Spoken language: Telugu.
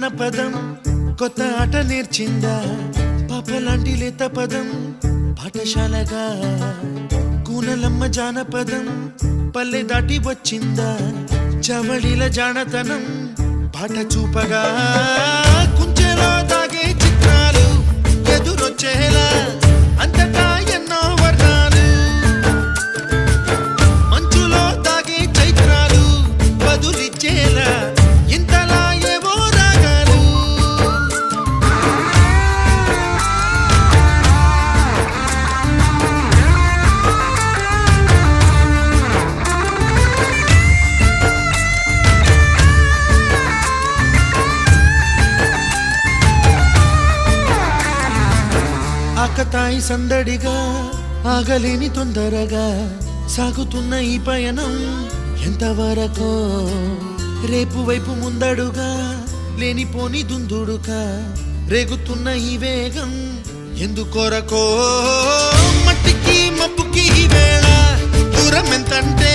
జానపదం కొత్త ఆట నేర్చిందా పాపలాంటి లేత పదం పాఠశాలగా కూనలమ్మ జానపదం పల్లె దాటి వచ్చిందా చవళిల జానతనం పాట చూపగా కుంచెలో దాగే చిత్రాలు ఎదురొచ్చేలా అంతటా ఎన్నో వర్ణాలు మంచులో దాగే చైత్రాలు బదులిచ్చేలా ఇంతలా ఏవో రాగాలు ఆకతాయి సందడిగా ఆగలేని తొందరగా సాగుతున్న ఈ పయనం ఎంతవరకో రేపు వైపు ముందడుగా లేనిపోని దుందుడుగా రేగుతున్న ఈ వేగం ఎందుకొరకో మట్టికి మబ్బుకి ఈ వేళ దూరం ఎంతంటే